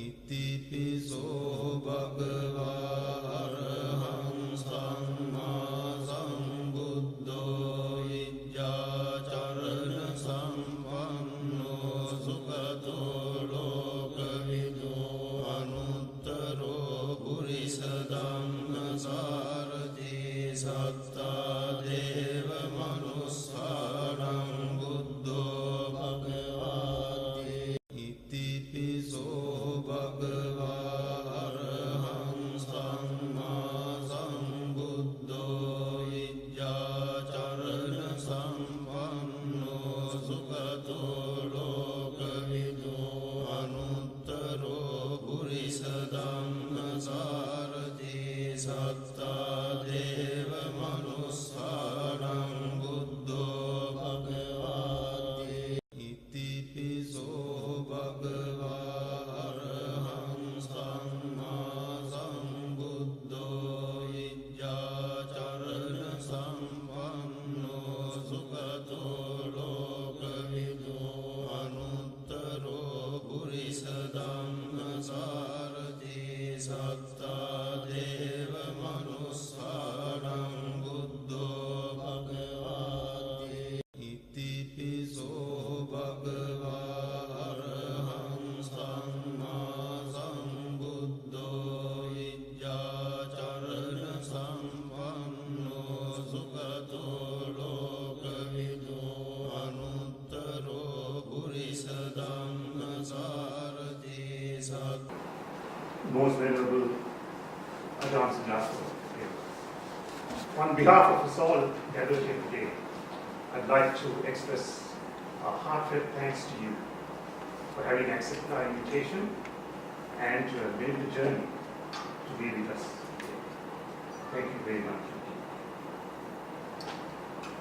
Itipiso Bhagava Araham Samma Sambuddho Ijjacharana Sampanno Sugato Lokavido Anuttaro Purisadhamma Sarati Satta Deva Manussaram Buddho Bhagavati Itipiso Bhagava Araham Samma Sambuddho Ijjacharana Sampanno Sugato Lokavido Anuttaro Purisadhamma Sarati Satta Deva Manussaram Buddho Bhagavati Itipiso Bhagava Araham Samma Sambuddho Ijjacharana Sampanno Sugato Lokavido Anuttaro Purisadhamma Sarati Satta Deva Manussaram Buddho Bhagavati Itipiso Bhagava Araham Samma Sambuddho Ijjacharana Sampanno Sugato Lokavido Anuttaro Purisadhamma Sarati Satta Most Venerable Ajahn Sujato. On behalf of us all gathered here today, I'd like to express our heartfelt thanks to you for having accepted our invitation and to have made the journey to be with us today. Thank you very much.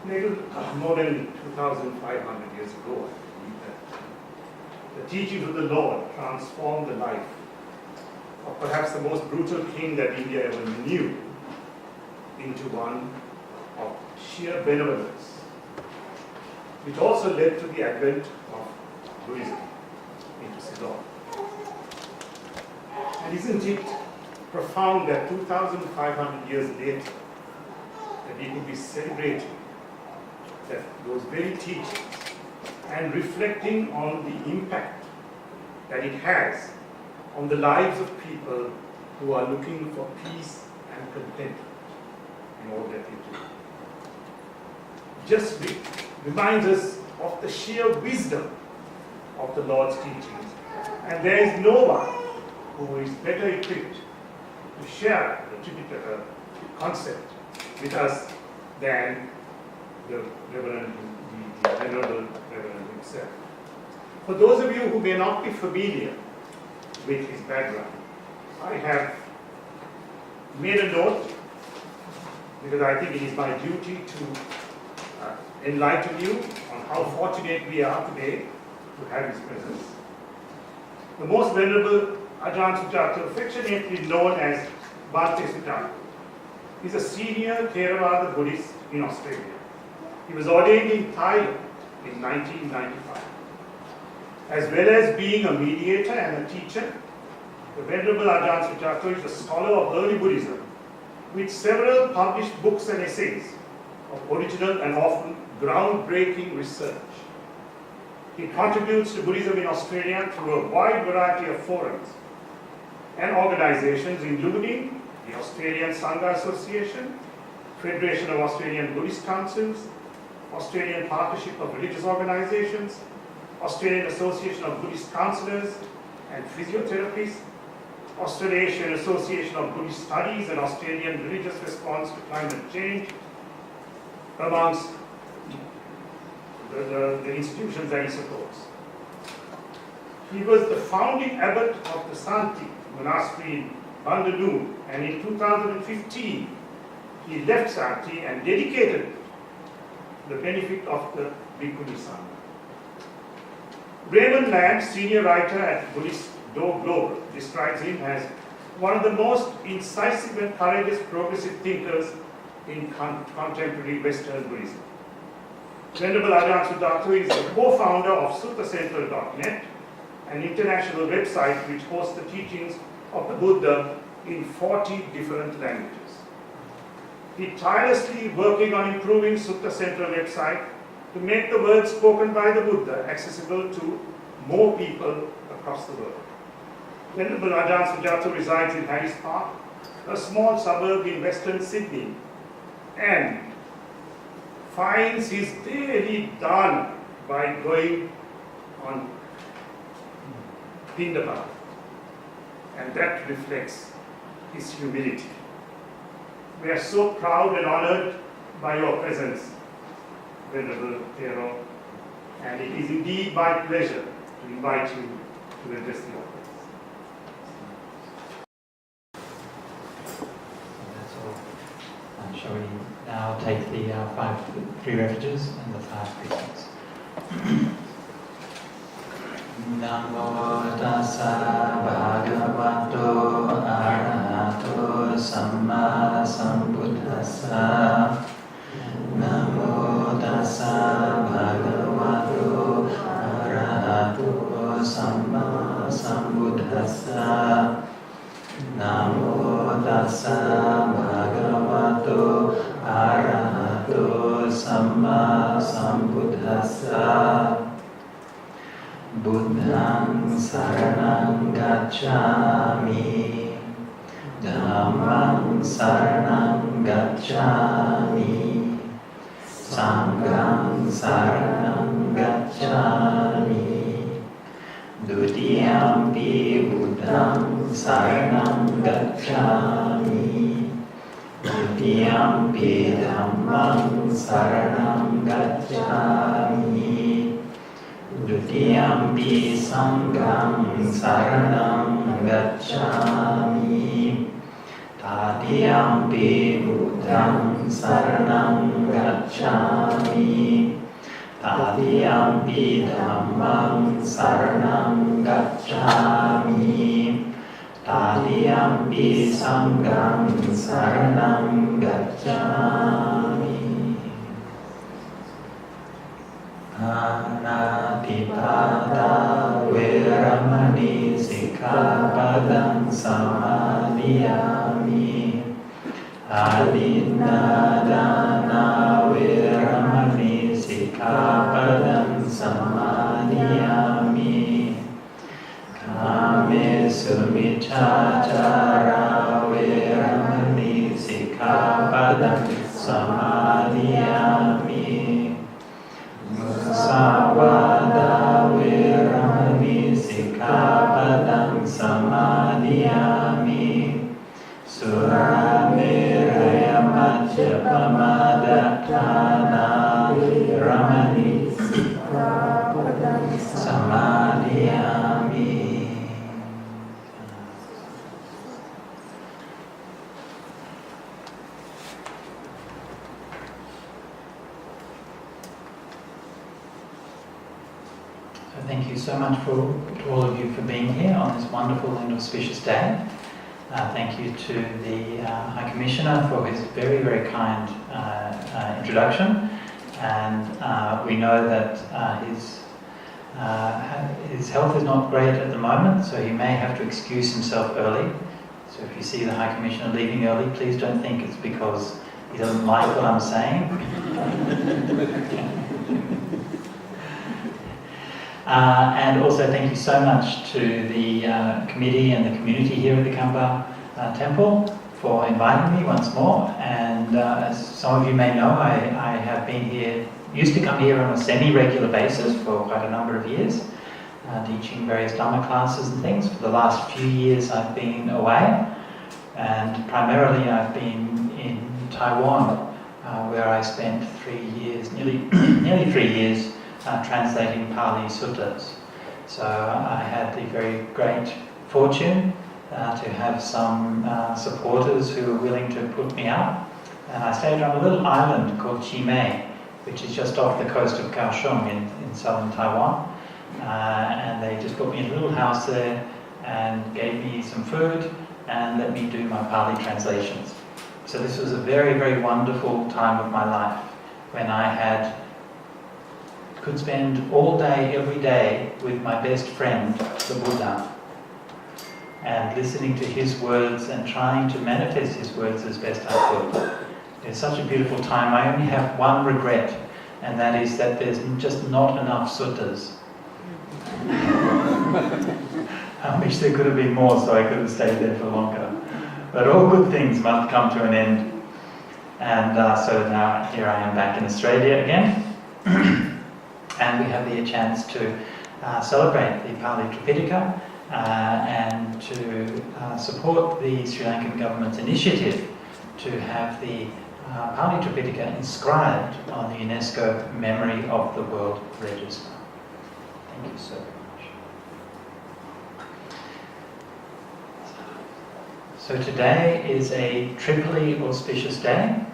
Little more than 2,500 years ago, I believe that the teachings of the Lord transformed the life of perhaps the most brutal king that India ever knew into one of sheer benevolence, which also led to the advent of Buddhism into Ceylon. And isn't it profound that 2,500 years later, that we could be celebrating that those very teachings and reflecting on the impact that it has on the lives of people who are looking for peace and contentment in all that they do. Just reminds us of the sheer wisdom of the Lord's teachings. And there is no one who is better equipped to share the Thripitaka concept with us than the Venerable Reverend himself. For those of you who may not be familiar with his background, I have made a note because I think it is my duty to enlighten you on how fortunate we are today to have his presence. The most venerable Ajahn Sujato, affectionately known as Bhante Sujato, is a senior Theravada Buddhist in Australia. He was ordained in Thailand in 1995. As well as being a mediator and a teacher, the Venerable Ajahn Sujato is a scholar of early Buddhism with several published books and essays of original and often groundbreaking research. He contributes to Buddhism in Australia through a wide variety of forums and organizations, including the Australian Sangha Association, Federation of Australian Buddhist Councils, Australian Partnership of Religious Organizations, Australian Association of Buddhist Counselors and Physiotherapists, Australasian Association of Buddhist Studies, and Australian Religious Response to Climate Change, amongst the institutions that he supports. He was the founding abbot of the Santi monastery in Bandanoon, and in 2015 he left Santi and dedicated the benefit of the Bhikkhuni Sangha. Raymond Lamb, senior writer at Buddhist Global, describes him as one of the most incisive and courageous progressive thinkers in contemporary Western Buddhism. Venerable Ajahn Sujato is the co-founder of SuttaCentral.net, an international website which hosts the teachings of the Buddha in 40 different languages. He tirelessly working on improving Sutta Central website to make the words spoken by the Buddha accessible to more people across the world. Venerable Ajahn Sujato resides in Harris Park, a small suburb in western Sydney, and finds his daily dana by going on Pindabad, and that reflects his humility. We are so proud and honored by your presence, Venerable Thero, and it is indeed my pleasure to invite you to address the audience. That's all. Shall we now take the three refuges and the 5 precepts? Namo tassa bhagavato arahato samma sambuddhassa. Namo tassa bhagavato arahato samma sambuddhassa. Namo tassa bhagavato arahato samma sambuddhassa. Buddhang saranang gacchami, Dhammang saranang gacchami, Sanghang saranang gacchami, Dutiyampi Buddhang saranang gacchami, Dutiyampi Dhammang saranang gacchami, Dutiyampi Sanghang saranam gacchami, Tatiyampi Buddhang saranam gacchami, Tatiyampi Dhammang saranam gacchami, Tatiyampi Sanghang saranam gacchami. Anatipada veramani sikkhapadang samadhiyami. Adinadana veramani sikkhapadang samadhiyami. Kamesu miccācara veramani sikkhapadang samadhiyami. Musavada veramani sikkhapadang samadhiyami. Surameraya majjapamadatthana veramani sikkhapadang samadhiyami. Thank you so much to all of you for being here on this wonderful and auspicious day. Thank you to the High Commissioner for his very, very kind introduction. And we know that his health is not great at the moment, so he may have to excuse himself early. So if you see the High Commissioner leaving early, please don't think it's because he doesn't like what I'm saying. And also thank you so much to the committee and the community here at the Kamba Temple for inviting me once more. And as some of you may know, I have been here, used to come here on a semi-regular basis for quite a number of years, teaching various Dhamma classes and things. For the last few years I've been away, and primarily I've been in Taiwan, where I spent 3 years, nearly 3 years, translating Pali suttas. So I had the very great fortune to have some supporters who were willing to put me up. And I stayed on a little island called Chimay, which is just off the coast of Kaohsiung in southern Taiwan. And they just put me in a little house there and gave me some food and let me do my Pali translations. So this was a very, very wonderful time of my life when I had could spend all day, every day with my best friend, the Buddha, and listening to his words and trying to manifest his words as best I could. It's such a beautiful time. I only have one regret, and that is that there's just not enough suttas. I wish there could have been more so I could have stayed there for longer. But all good things must come to an end. And so now here I am back in Australia again. And we have the chance to celebrate the Pali Tripitaka and to support the Sri Lankan government's initiative to have the Pali Tripitaka inscribed on the UNESCO Memory of the World Register. Thank you so much. So today is a triply auspicious day.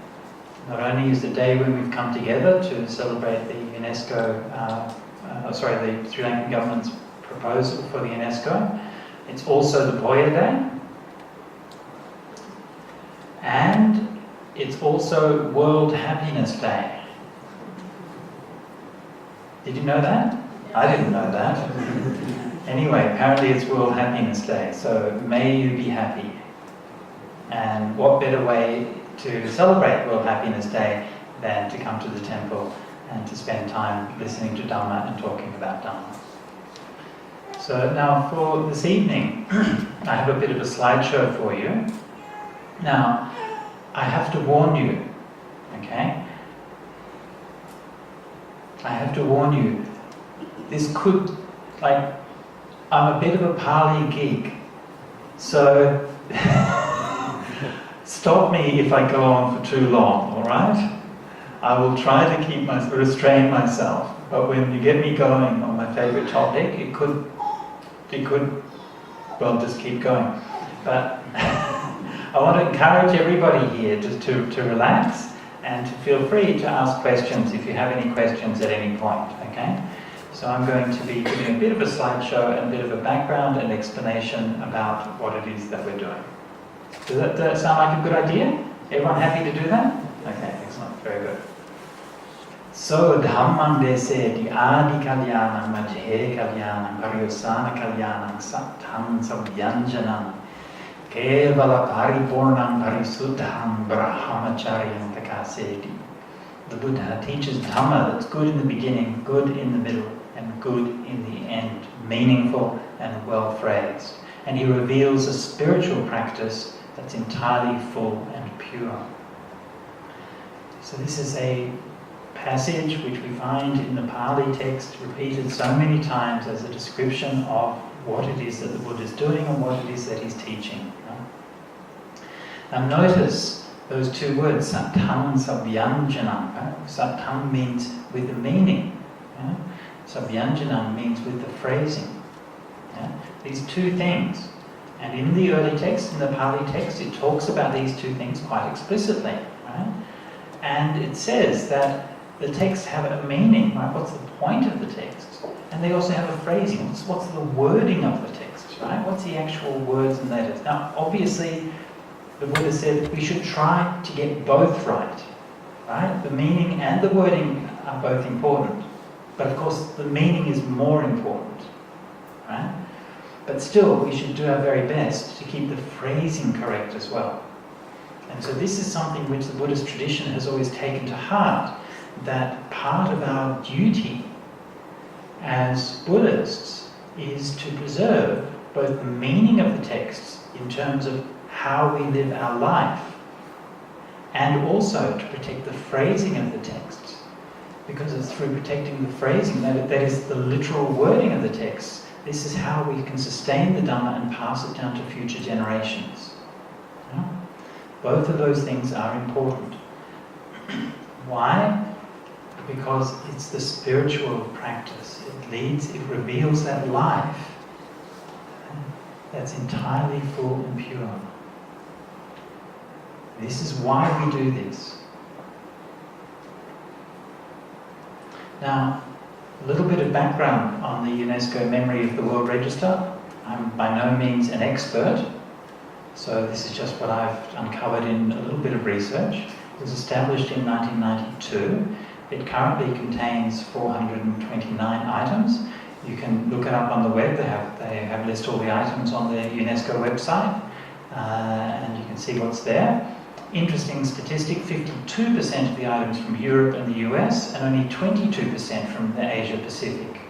Not only is the day when we've come together to celebrate the UNESCO, the Sri Lankan government's proposal for the UNESCO, it's also the Boya Day, and it's also World Happiness Day. Did you know that? I didn't know that. Anyway, apparently it's World Happiness Day, so may you be happy. And what better way to celebrate World Happiness Day than to come to the temple and to spend time listening to Dhamma and talking about Dhamma. So now for this evening, I have a bit of a slideshow for you. Now, I have to warn you, okay? I have to warn you, this could, I'm a bit of a Pali geek, so stop me if I go on for too long, all right? I will try to restrain myself, but when you get me going on my favourite topic, it could, well, just keep going. But I want to encourage everybody here just to relax and to feel free to ask questions if you have any questions at any point, okay? So I'm going to be giving a bit of a slideshow and a bit of a background and explanation about what it is that we're doing. Does that sound like a good idea? Everyone happy to do that? Okay, excellent, very good. So Dhammam dese di adi kalyanam madhye kalyanam pariyosana kalyanam sattham sabhyanjanam kevala paripurnam parisuddham brahmacharyam takaseti. The Buddha teaches Dhamma that's good in the beginning, good in the middle, and good in the end, meaningful and well phrased. And he reveals a spiritual practice that's entirely full and pure. So this is a passage which we find in the Pali text repeated so many times as a description of what it is that the Buddha is doing and what it is that he's teaching. Now notice those two words, sattham sabhyanjanam. Sattham means with the meaning. Sabhyanjanam means with the phrasing. These two things. And in the early text, in the Pali text, it talks about these two things quite explicitly. Right? And it says that the texts have a meaning, right? What's the point of the text? And they also have a phrasing. What's the wording of the text, right? What's the actual words and letters? Now, obviously, the Buddha said we should try to get both right? The meaning and the wording are both important. But of course, the meaning is more important, right? But still, we should do our very best to keep the phrasing correct as well. And so this is something which the Buddhist tradition has always taken to heart, that part of our duty as Buddhists is to preserve both the meaning of the texts in terms of how we live our life, and also to protect the phrasing of the texts. Because it's through protecting the phrasing, that is the literal wording of the texts, this is how we can sustain the Dhamma and pass it down to future generations. Both of those things are important. Why? Because it's the spiritual practice. It reveals that life that's entirely full and pure. This is why we do this. Now, a little bit of background on the UNESCO Memory of the World Register. I'm by no means an expert, so this is just what I've uncovered in a little bit of research. It was established in 1992 It currently contains 429 items. You can look it up on the web. They have listed all the items on the UNESCO website, and you can see what's there. Interesting statistic, 52% of the items from Europe and the US, and only 22% from the Asia Pacific.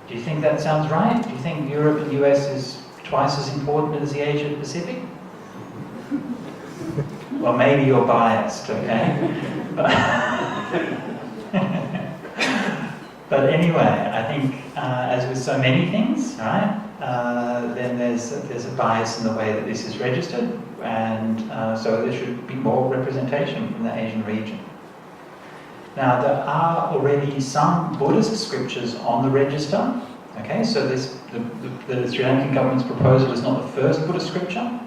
Do you think that sounds right? Do you think Europe and the US is twice as important as the Asia Pacific? Well, maybe you're biased, okay? But anyway, I think as with so many things, right, then there's a bias in the way that this is registered, and so there should be more representation from the Asian region. Now, there are already some Buddhist scriptures on the register. Okay, so the Sri Lankan government's proposal is not the first Buddhist scripture,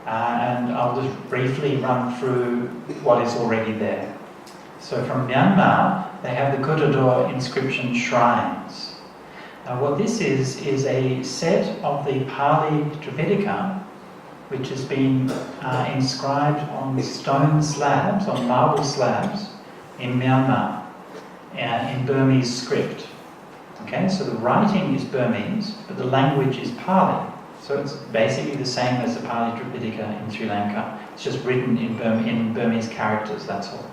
and I'll just briefly run through what is already there. So from Myanmar, they have the Kutador inscription shrines. Now what this is a set of the Pali Thripitaka, which has been inscribed on stone slabs, on marble slabs, in Myanmar, in Burmese script. Okay, so the writing is Burmese, but the language is Pali. So it's basically the same as the Pali Thripitaka in Sri Lanka. It's just written in Burmese characters, that's all.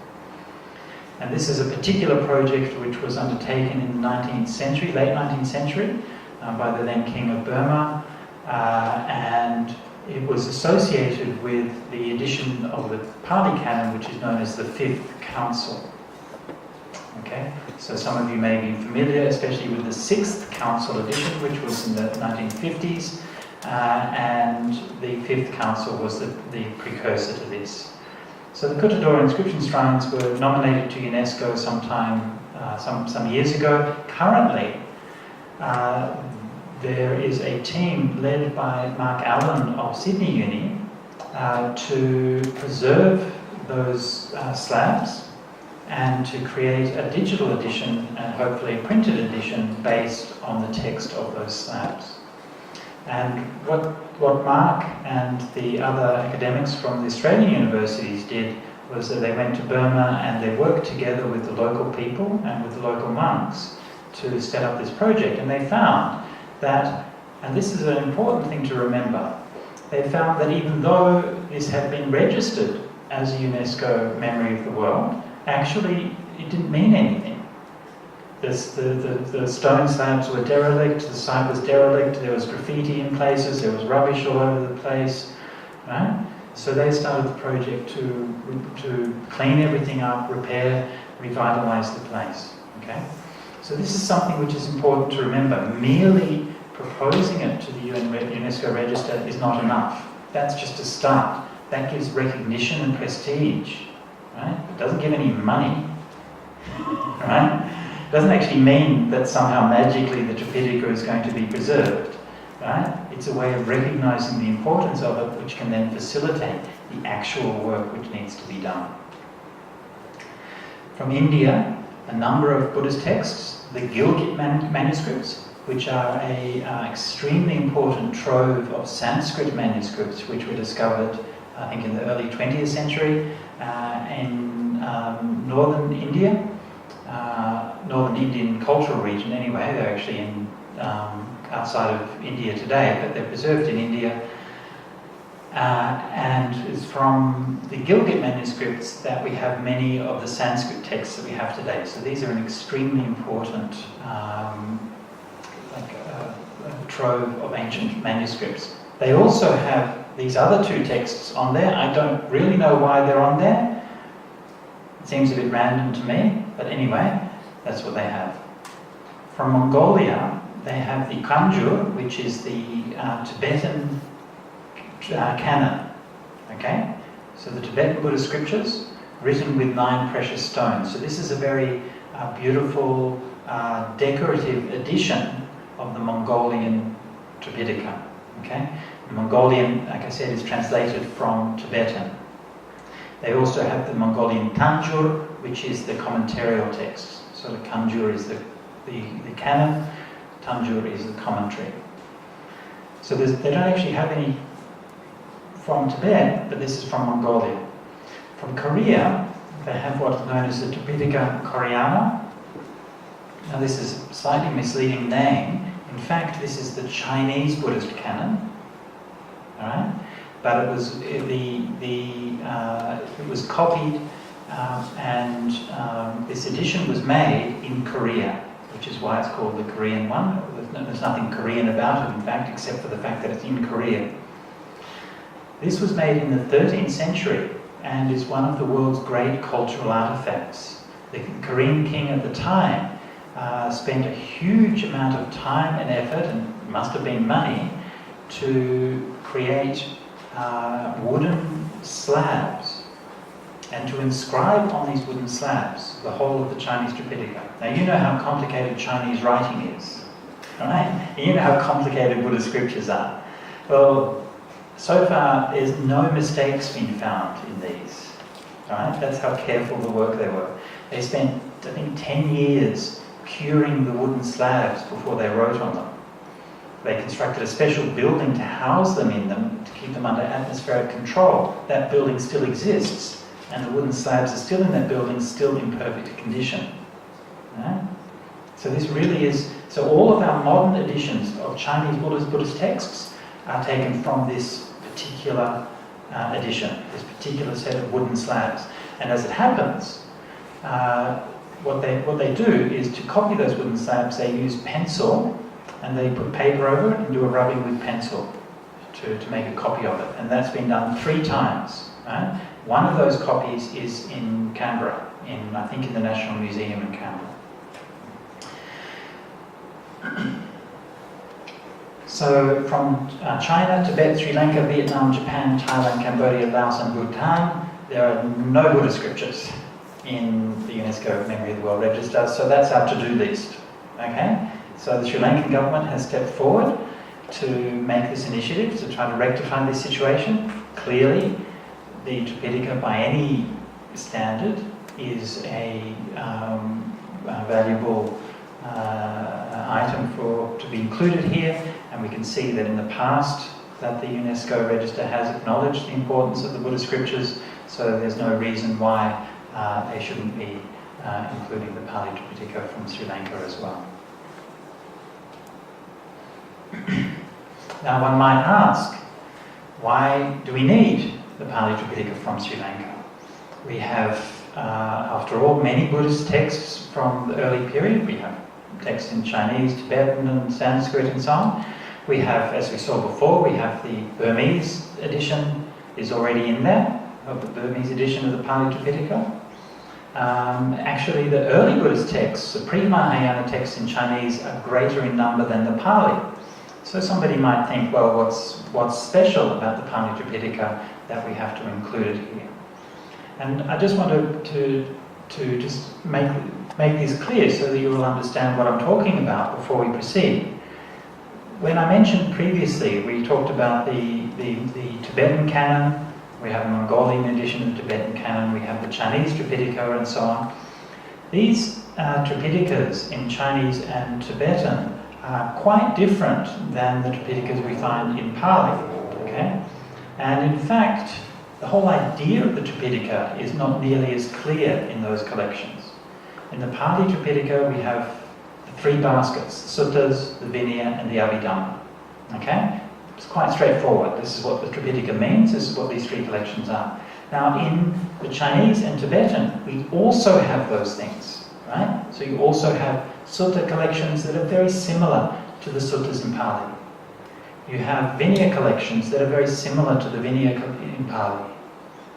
And this is a particular project which was undertaken in the 19th century, late 19th century, by the then King of Burma, and it was associated with the edition of the Pali Canon, which is known as the Fifth Council. Okay, so some of you may be familiar, especially with the Sixth Council edition, which was in the 1950s, and the Fifth Council was the precursor to this. So the Kutador inscription shrines were nominated to UNESCO sometime, some years ago. Currently, there is a team led by Mark Allen of Sydney Uni to preserve those slabs and to create a digital edition and hopefully a printed edition based on the text of those slabs. And what Mark and the other academics from the Australian universities did was that they went to Burma and they worked together with the local people and with the local monks to set up this project. And they found that, and this is an important thing to remember, they found that even though this had been registered as a UNESCO Memory of the World, actually it didn't mean anything. The stone slabs were derelict, the site was derelict, there was graffiti in places, there was rubbish all over the place, right? So they started the project to clean everything up, repair, revitalise the place, okay? So this is something which is important to remember. Merely proposing it to the UNESCO Register is not enough. That's just a start. That gives recognition and prestige, right? It doesn't give any money, right? It doesn't actually mean that somehow magically the Tripitaka is going to be preserved, right? It's a way of recognising the importance of it, which can then facilitate the actual work which needs to be done. From India, a number of Buddhist texts, the Gilgit manuscripts, which are a extremely important trove of Sanskrit manuscripts which were discovered, I think, in the early 20th century in northern India. Northern Indian cultural region anyway. They're actually in outside of India today, but they're preserved in India. And it's from the Gilgit manuscripts that we have many of the Sanskrit texts that we have today. So these are an extremely important trove of ancient manuscripts. They also have these other two texts on there. I don't really know why they're on there. It seems a bit random to me, but anyway, that's what they have. From Mongolia, they have the Kanjur, which is the Tibetan canon. Okay? So the Tibetan Buddhist scriptures, written with 9 precious stones. So this is a very beautiful, decorative edition of the Mongolian Tripitaka. Okay? The Mongolian, like I said, is translated from Tibetan. They also have the Mongolian Tanjur, which is the commentarial text. So the Kanjur is the canon, Tanjur is the commentary. So they don't actually have any from Tibet, but this is from Mongolia. From Korea, they have what is known as the Thripitaka Koreana. Now this is a slightly misleading name. In fact, this is the Chinese Buddhist canon. All right, but it was it was copied, and this edition was made in Korea, which is why it's called the Korean one. There's nothing Korean about it, in fact, except for the fact that it's in Korea. This was made in the 13th century and is one of the world's great cultural artifacts. The Korean king at the time spent a huge amount of time and effort, and must have been money, to create wooden slabs and to inscribe on these wooden slabs the whole of the Chinese Thripitaka. Now you know how complicated Chinese writing is, right? And you know how complicated Buddhist scriptures are. Well, so far there's no mistakes been found in these, right? That's how careful the work they were. They spent, I think, 10 years curing the wooden slabs before they wrote on them. They constructed a special building to house them in them, to keep them under atmospheric control. That building still exists, and the wooden slabs are still in that building, still in perfect condition. Right? So this really is, so all of our modern editions of Chinese Buddhist texts are taken from this particular edition, this particular set of wooden slabs. And as it happens, what they do is, to copy those wooden slabs, they use pencil, and they put paper over it and do a rubbing with pencil to make a copy of it. And that's been done 3 times. Right? One of those copies is in Canberra, I think in the National Museum in Canberra. So from China, Tibet, Sri Lanka, Vietnam, Japan, Thailand, Cambodia, Laos and Bhutan, there are no Buddhist scriptures in the UNESCO Memory of the World Register, so that's our to-do list. Okay? So the Sri Lankan government has stepped forward to make this initiative to try to rectify this situation. Clearly, the Thripitaka, by any standard, is a valuable item to be included here, and we can see that in the past that the UNESCO register has acknowledged the importance of the Buddhist scriptures, so there's no reason why they shouldn't be including the Pali Thripitaka from Sri Lanka as well. Now one might ask, why do we need the Pali Thripitaka from Sri Lanka? We have, after all, many Buddhist texts from the early period. We have texts in Chinese, Tibetan and Sanskrit and so on. We have, as we saw before, we have the Burmese edition is already in there, of the Burmese edition of the Pali Thripitaka. Actually, the early Buddhist texts, the pre-Mahayana texts in Chinese, are greater in number than the Pali. So somebody might think, well, what's special about the Pali Thripitaka that we have to include it here? And I just wanted to just make this clear so that you will understand what I'm talking about before we proceed. When I mentioned previously, we talked about the Tibetan canon. We have a Mongolian edition of the Tibetan canon, we have the Chinese Thripitaka and so on. These Tripitakas in Chinese and Tibetan are quite different than the Tripitakas we find in Pali, okay? And in fact, the whole idea of the Tripitaka is not nearly as clear in those collections. In the Pali Tripitaka we have the 3 baskets, the Suttas, the Vinaya and the Abhidhamma, okay? It's quite straightforward. This is what the Thripitaka means, this is what these 3 collections are. Now in the Chinese and Tibetan, we also have those things, right? So you also have sutta collections that are very similar to the suttas in Pali. You have Vinaya collections that are very similar to the Vinaya in Pali.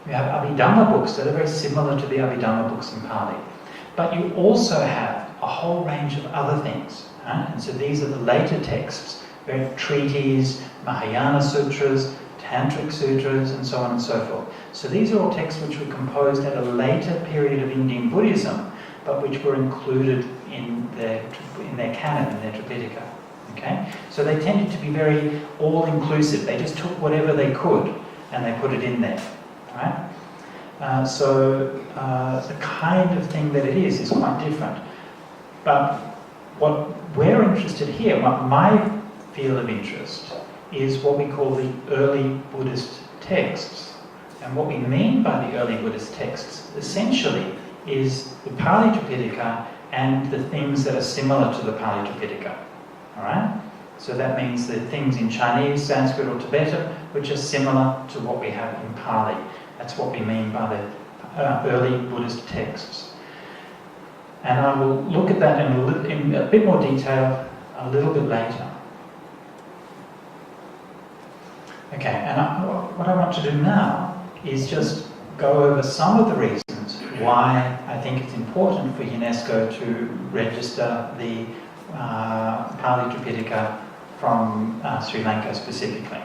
You have Abhidhamma books that are very similar to the Abhidhamma books in Pali. But you also have a whole range of other things, right? And so these are the later texts, treaties, Mahayana sutras, Tantric sutras, and so on and so forth. So these are all texts which were composed at a later period of Indian Buddhism, but which were included in their canon, in their Tripitaka. Okay? So they tended to be very all-inclusive. They just took whatever they could and they put it in there. Right? So the kind of thing that it is quite different. But what we're interested here, what my field of interest, is what we call the early Buddhist texts. And what we mean by the early Buddhist texts, essentially, is the Pali Tripitaka and the things that are similar to the Pali Tripitaka. All right? So that means the things in Chinese, Sanskrit or Tibetan, which are similar to what we have in Pali. That's what we mean by the early Buddhist texts. And I will look at that in a bit more detail a little bit later. Okay, and what I want to do now is just go over some of the reasons why I think it's important for UNESCO to register the Pali Tripitaka from Sri Lanka specifically.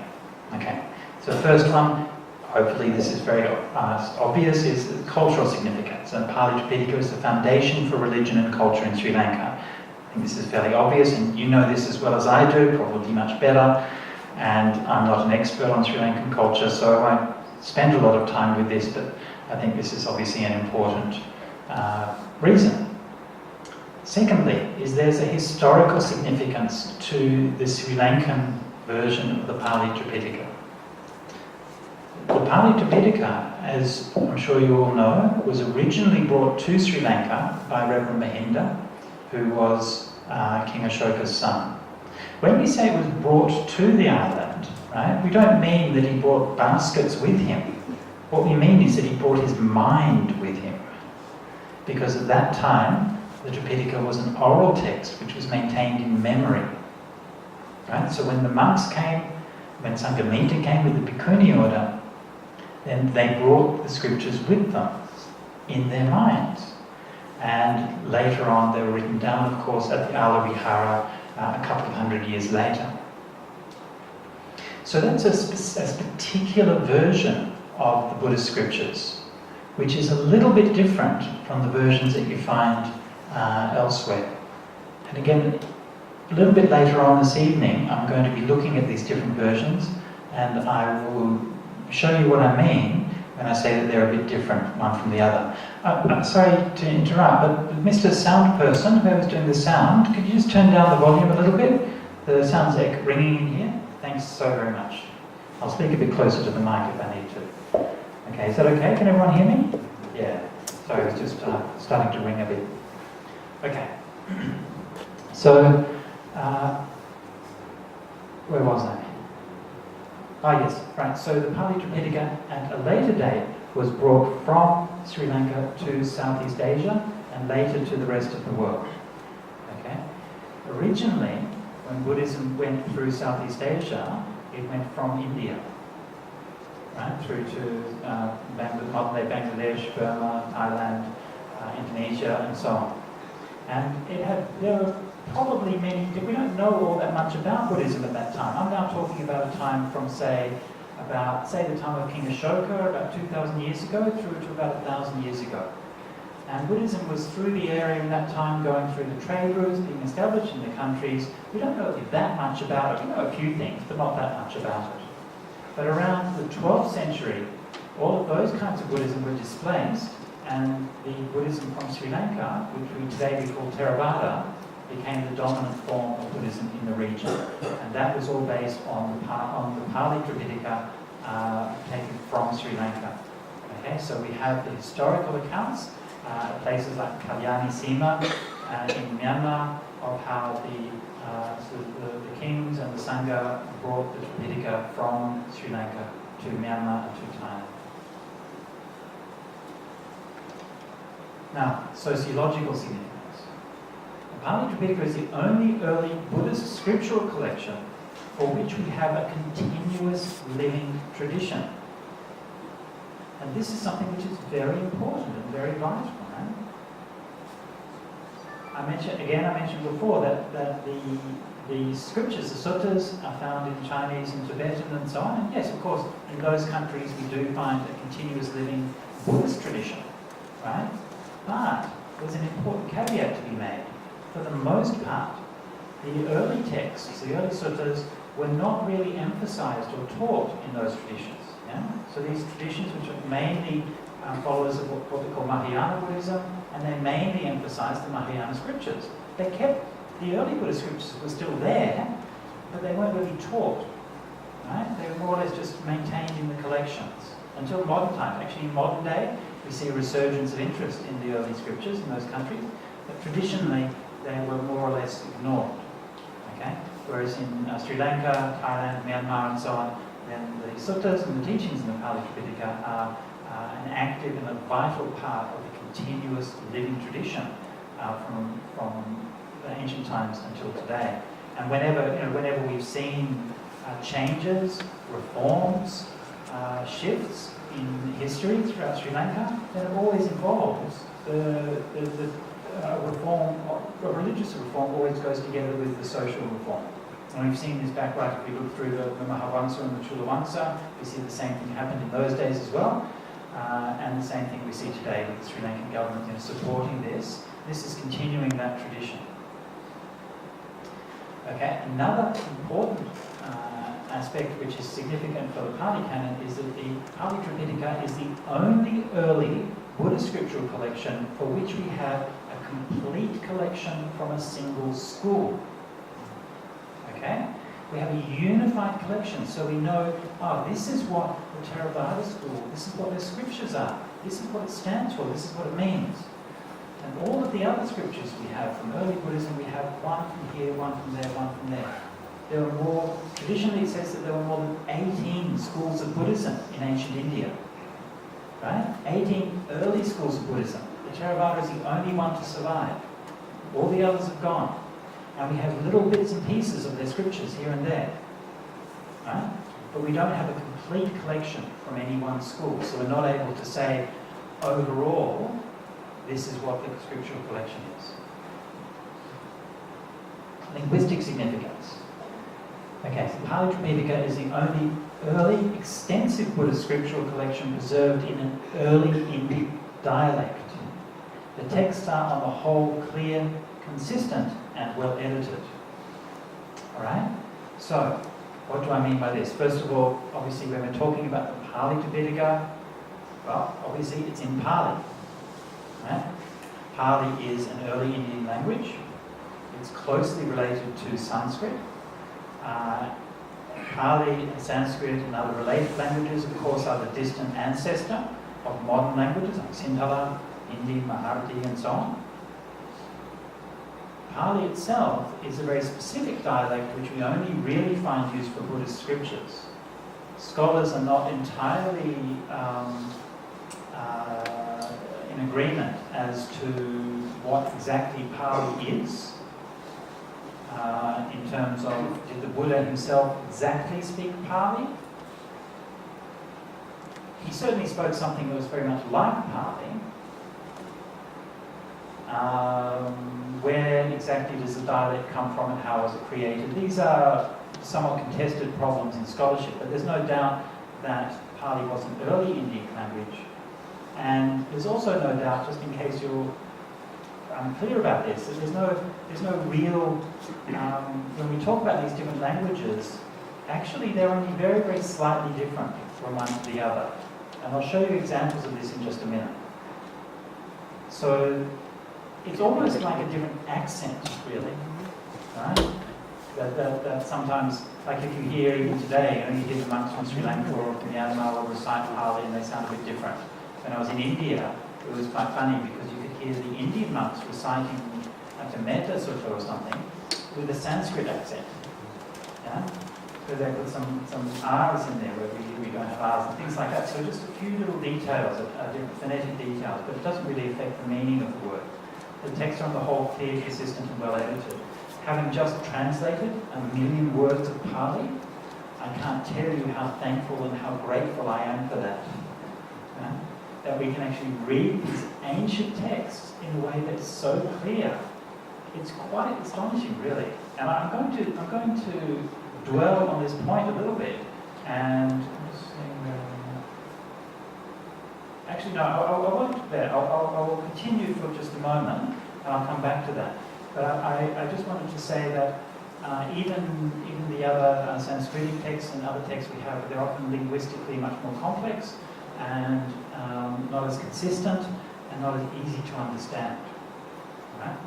Okay, so the first one, hopefully this is very obvious, is cultural significance. And Pali Tripitaka is the foundation for religion and culture in Sri Lanka. I think this is fairly obvious, and you know this as well as I do, probably much better. And I'm not an expert on Sri Lankan culture, so I won't spend a lot of time with this, but I think this is obviously an important reason. Secondly, is there's a historical significance to the Sri Lankan version of the Pali Tripitaka. The Pali Tripitaka, as I'm sure you all know, was originally brought to Sri Lanka by Reverend Mahinda, who was King Ashoka's son. When we say it was brought to the island, right, we don't mean that he brought baskets with him. What we mean is that he brought his mind with him. Because at that time, the Tripitaka was an oral text which was maintained in memory. Right? So when the monks came, when Sanghamita came with the Bhikkhuni order, then they brought the scriptures with them in their minds. And later on they were written down, of course, at the Ala Vihara a couple of hundred years later. So that's a particular version of the Buddhist scriptures, which is a little bit different from the versions that you find elsewhere. And again, a little bit later on this evening, I'm going to be looking at these different versions, and I will show you what I mean when I say that they're a bit different one from the other. I'm sorry to interrupt, but Mr. Sound Person, whoever's doing the sound, could you just turn down the volume a little bit? The sound's ringing in here. Thanks so very much. I'll speak a bit closer to the mic if I need to. Okay, is that okay? Can everyone hear me? Yeah. Sorry, it's just starting to ring a bit. Okay. So, where was I? Ah, yes, right. So the Pali Tripitaka at a later date was brought from Sri Lanka to Southeast Asia and later to the rest of the world. Okay. Originally, when Buddhism went through Southeast Asia, it went from India, right, through to modern-day Bangladesh, Burma, Thailand, Indonesia, and so on. And there were probably many, we don't know all that much about Buddhism at that time. I'm now talking about a time from, say, the time of King Ashoka, about 2,000 years ago, through to about 1,000 years ago. And Buddhism was through the area in that time, going through the trade routes, being established in the countries. We don't know that much about it. We know a few things, but not that much about it. But around the 12th century, all of those kinds of Buddhism were displaced, and the Buddhism from Sri Lanka, which today we call Theravada, became the dominant form of Buddhism in the region. And that was all based on the Pali Tripitaka taken from Sri Lanka. Okay, so we have the historical accounts at places like Kalyani Sima in Myanmar of how the kings and the Sangha brought the Tripitaka from Sri Lanka to Myanmar and to Thailand. Now, sociological significance. The Pali Tripitaka is the only early Buddhist scriptural collection for which we have a continuous living tradition. And this is something which is very important and very vital. Right? I mentioned before that the scriptures, the suttas, are found in Chinese and Tibetan and so on. And yes, of course, in those countries we do find a continuous living Buddhist tradition. Right? But there's an important caveat to be made. For the most part, the early texts, the early suttas, were not really emphasized or taught in those traditions. Yeah? So these traditions, which are mainly followers of what they call Mahayana Buddhism, and they mainly emphasize the Mahayana scriptures. They kept, the early Buddhist scriptures were still there, but they weren't really taught. Right? They were more or less just maintained in the collections. until modern times. Actually, in modern day, we see a resurgence of interest in the early scriptures in those countries, but traditionally they were more or less ignored. Okay? Whereas in Sri Lanka, Thailand, Myanmar, and so on, then the suttas and the teachings in the Pali Tripitaka are an active and a vital part of the continuous living tradition from the ancient times until today. And whenever we've seen changes, reforms, shifts in history throughout Sri Lanka, then it always involves the reform, or religious reform always goes together with the social reform. And we've seen this back right, if we look through the Mahavamsa and the Chulavamsa, we see the same thing happened in those days as well. And the same thing we see today with the Sri Lankan government supporting this. This is continuing that tradition. Okay, another important aspect which is significant for the Pali Canon is that the Pali Tripitaka is the only early Buddhist scriptural collection for which we have a complete collection from a single school. Okay? We have a unified collection, so we know, this is what the Theravada school, this is what their scriptures are, this is what it stands for, this is what it means. And all of the other scriptures we have from early Buddhism, we have one from here, one from there, one from there. There were more, traditionally it says that there were more than 18 schools of Buddhism in ancient India. Right? 18 early schools of Buddhism. The Theravada is the only one to survive. All the others have gone. And we have little bits and pieces of their scriptures here and there. Right? But we don't have a complete collection from any one school. So we're not able to say, overall, this is what the scriptural collection is. Linguistic significance. Okay, so Pali Tripitaka is the only early extensive Buddhist scriptural collection preserved in an early Indic dialect. The texts are on the whole clear, consistent, and well edited. Alright? So, what do I mean by this? First of all, obviously when we're talking about the Pali Tripitaka, well, obviously it's in Pali. Right? Pali is an early Indian language. It's closely related to Sanskrit. Pali and Sanskrit and other related languages, of course, are the distant ancestor of modern languages like Sinhala, Hindi, Marathi, and so on. Pali itself is a very specific dialect which we only really find used for Buddhist scriptures. Scholars are not entirely in agreement as to what exactly Pali is. In terms of, did the Buddha himself exactly speak Pali? He certainly spoke something that was very much like Pali. Where exactly does the dialect come from and how was it created? These are somewhat contested problems in scholarship, but there's no doubt that Pali was an early Indic language. And there's also no doubt, just in case you're unclear about this, that there's no real, when we talk about these different languages, actually they're only very, very slightly different from one to the other. And I'll show you examples of this in just a minute. So it's almost like a different accent, really, right? That sometimes, like if you hear even today, you hear the monks from Sri Lanka or from Myanmar will recite Pali and they sound a bit different. When I was in India, it was quite funny because you could hear the Indian monks reciting like a Metta Sutta or something with a Sanskrit accent. Yeah? So they put some R's in there where we don't have R's and things like that. So just a few little details, different phonetic details, but it doesn't really affect the meaning of the word. The texts are on the whole clear, consistent, and well edited. Having just translated 1,000,000 words of Pali, I can't tell you how thankful and how grateful I am for that. Yeah? That we can actually read these ancient texts in a way that's so clear. It's quite astonishing, really. And I'm going to dwell on this point a little bit. And I'm just saying, actually, no, I won't do that. I will continue for just a moment, and I'll come back to that. But I just wanted to say that even the other Sanskritic texts and other texts we have, they're often linguistically much more complex and not as consistent and not as easy to understand. Right?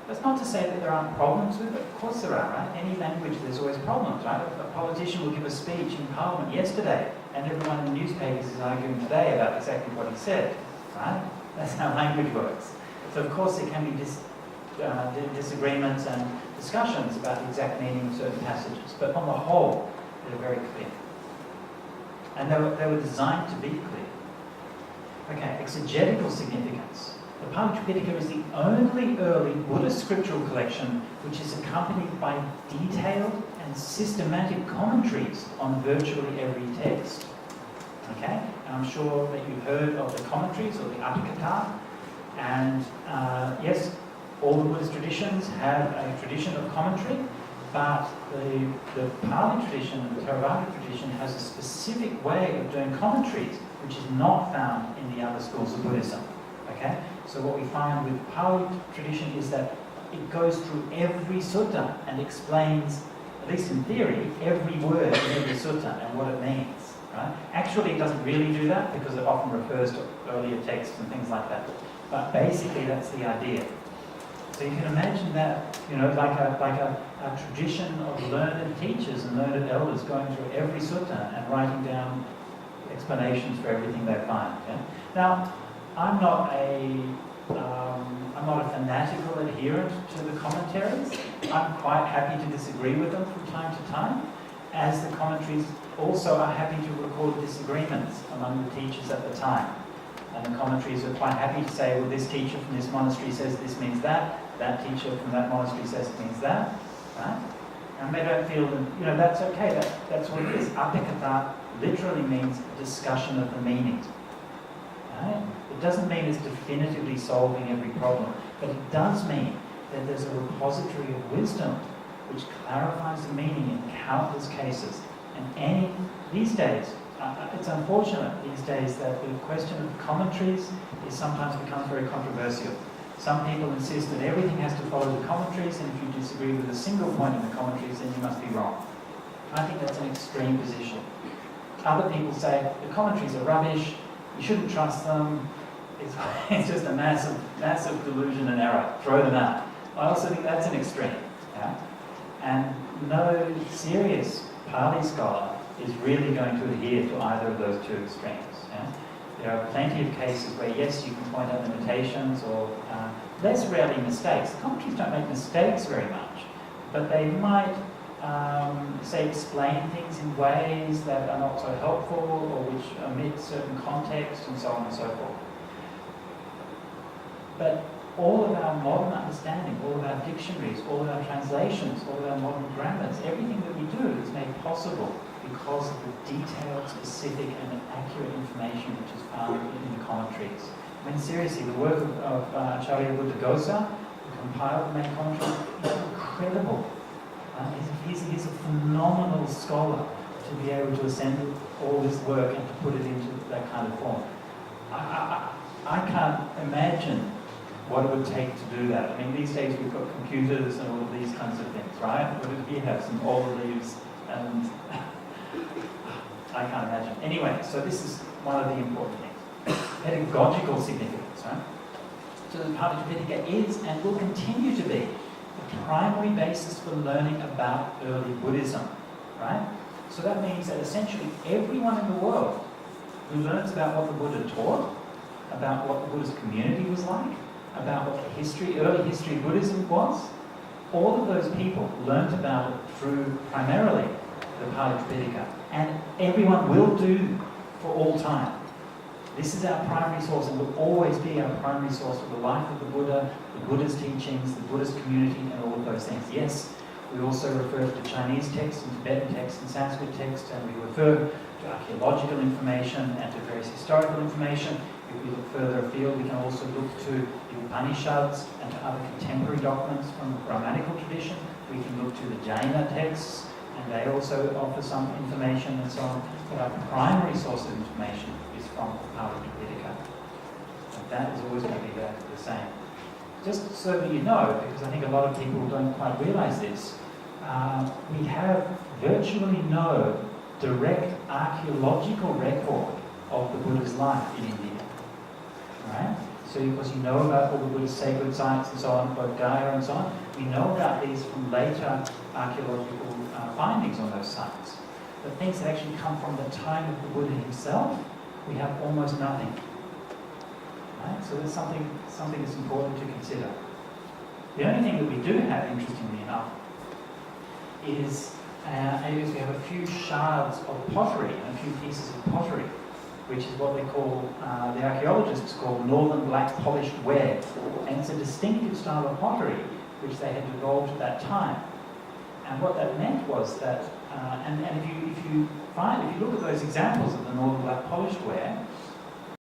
That's not to say that there aren't problems with it. Of course there are, right? Any language, there's always problems, right? A politician will give a speech in Parliament yesterday, and everyone in the newspapers is arguing today about exactly what he said, right? That's how language works. So of course there can be disagreements and discussions about the exact meaning of certain passages, but on the whole, they're very clear. And they were designed to be clear. Okay, exegetical significance. The Pali Tripitaka is the only early Buddhist scriptural collection which is accompanied by detailed and systematic commentaries on virtually every text. Okay, and I'm sure that you've heard of the commentaries or the Apikata, and yes, all the Buddhist traditions have a tradition of commentary, but the Pali tradition and the Theravada tradition has a specific way of doing commentaries which is not found in the other schools of Buddhism. Okay, so what we find with the Pali tradition is that it goes through every sutta and explains, at least in theory, every word in every sutta and what it means. Right? Actually, it doesn't really do that because it often refers to earlier texts and things like that. But basically, that's the idea. So you can imagine that, like a tradition of learned teachers and learned elders going through every sutta and writing down explanations for everything they find. Okay? Now, I'm not a fanatical adherent to the commentaries. I'm quite happy to disagree with them from time to time, as the commentaries also are happy to record disagreements among the teachers at the time. And the commentaries are quite happy to say, well, this teacher from this monastery says this means that teacher from that monastery says it means that, right? And they don't feel that, that's okay, that's what it is. Apikata literally means discussion of the meaning. Right? It doesn't mean it's definitively solving every problem, but it does mean that there's a repository of wisdom which clarifies the meaning in countless cases. And these days, it's unfortunate these days that the question of commentaries is sometimes becomes very controversial. Some people insist that everything has to follow the commentaries, and if you disagree with a single point in the commentaries, then you must be wrong. I think that's an extreme position. Other people say the commentaries are rubbish, you shouldn't trust them, it's just a massive delusion and error, throw them out. I also think that's an extreme. Yeah? And no serious Pali scholar is really going to adhere to either of those two extremes. Yeah? There are plenty of cases where, yes, you can point out limitations or less rarely mistakes. The commentaries don't make mistakes very much, but they might, say, explain things in ways that are not so helpful or which omit certain context and so on and so forth. But all of our modern understanding, all of our dictionaries, all of our translations, all of our modern grammars, everything that we do is made possible because of the detailed, specific and accurate information which is found in the commentaries. I mean, seriously, the work of Acharya Buddhaghosa, who compiled the main commentaries, is incredible. He's a phenomenal scholar to be able to assemble all this work and to put it into that kind of form. I can't imagine what it would take to do that. I mean, these days we've got computers and all of these kinds of things, right? What did he have? Some olive leaves and I can't imagine. Anyway, so this is one of the important things. Pedagogical significance, right? So the Pali Tripitaka is and will continue to be the primary basis for learning about early Buddhism, right? So that means that essentially everyone in the world who learns about what the Buddha taught, about what the Buddhist community was like, about what the early history of Buddhism was, all of those people learnt about it through primarily the Pali Tripitaka, and everyone will do for all time. This is our primary source and will always be our primary source for the life of the Buddha, the Buddha's teachings, the Buddhist community, and all of those things. Yes, we also refer to Chinese texts and Tibetan texts and Sanskrit texts, and we refer to archaeological information and to various historical information. If we look further afield, we can also look to the Upanishads and to other contemporary documents from the Brahmanical tradition. We can look to the Jaina texts, and they also offer some information and so on. But our primary source of information is from the Pali Tripitaka. And that is always going to be the same. Just so that you know, because I think a lot of people don't quite realize this, we have virtually no direct archaeological record of the Buddha's life in India. Right? So because you know about all the Buddhist sacred sites and so on, Bodh Gaya and so on, we know about these from later archaeological findings on those sites. the things that actually come from the time of the Buddha himself, we have almost nothing. Right? So that's something that's important to consider. The only thing that we do have, interestingly enough, is we have a few shards of pottery and a few pieces of pottery, which is what they call, the archaeologists call northern black polished ware. And it's a distinctive style of pottery which they had evolved at that time. And what that meant was that, and if you look at those examples of the northern black polished ware,